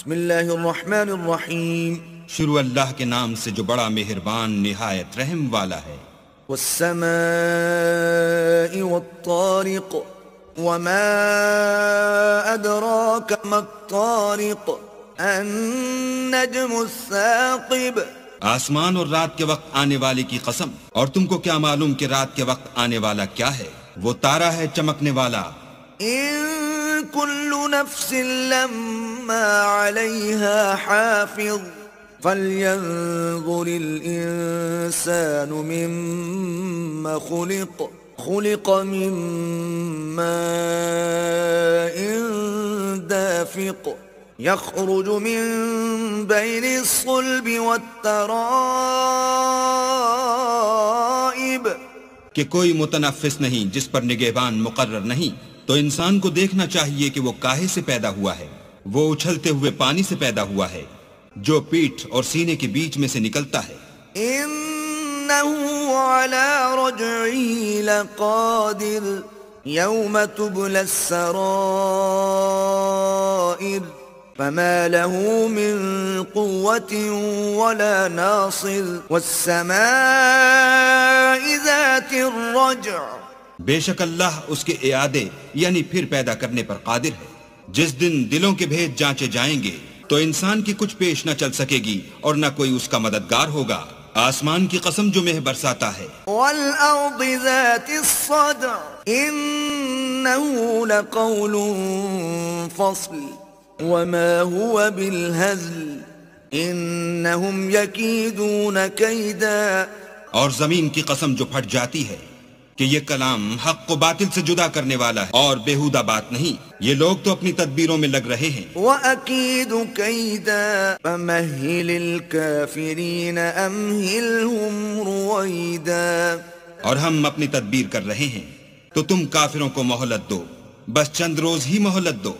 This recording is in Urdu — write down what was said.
بسم اللہ الرحمن الرحیم. شروع اللہ کے نام سے جو بڑا مہربان نہایت رحم والا ہے. والسماء والطارق وما أدراك ما الطارق النجم الثاقب. آسمان اور رات کے وقت آنے والے کی قسم، اور تم کو کیا معلوم کہ رات کے وقت آنے والا کیا ہے؟ وہ تارا ہے چمکنے والا. إن كل نفس لما عليها حافظ فلينظر الإنسان مما خلق من ماء دافق يخرج من بين الصلب والترائب. کہ کوئی متنفس نہیں جس پر نگہبان مقرر نہیں، تو انسان کو دیکھنا چاہیے کہ وہ کاہے سے پیدا ہوا ہے. وہ اچھلتے ہوئے پانی سے پیدا ہوا ہے جو پیٹھ اور سینے کے بیچ میں سے نکلتا ہے. إنه على رجعه لقادر يوم تبلى السرائر فما له من قوة ولا ناصر والسماء ذات الرجع. بے شک اللہ اس کے اعادے یعنی پھر پیدا کرنے پر قادر ہے. جس دن دلوں کے بھید جانچے جائیں گے تو انسان کی کچھ پیش نہ چل سکے گی اور نہ کوئی اس کا مددگار ہوگا. آسمان کی قسم جو مہ برساتا ہے. والأرض ذات الصدع إنه لقول فصل وما هو بالهزل إنهم يكيدون كيدا. اور زمین کی قسم جو پھٹ جاتی ہے کہ یہ کلام حق و باطل سے جدا کرنے والا ہے اور بیہودہ بات نہیں. یہ لوگ تو اپنی تدبیروں میں لگ رہے ہیں. وَأَكِيدُ كَيْدًا فَمَهِّلِ الْكَافِرِينَ أَمْهِلْهُمْ رُوَيْدًا. اور ہم اپنی تدبیر کر رہے ہیں تو تم کافروں کو مہلت دو، بس چند روز ہی مہلت دو.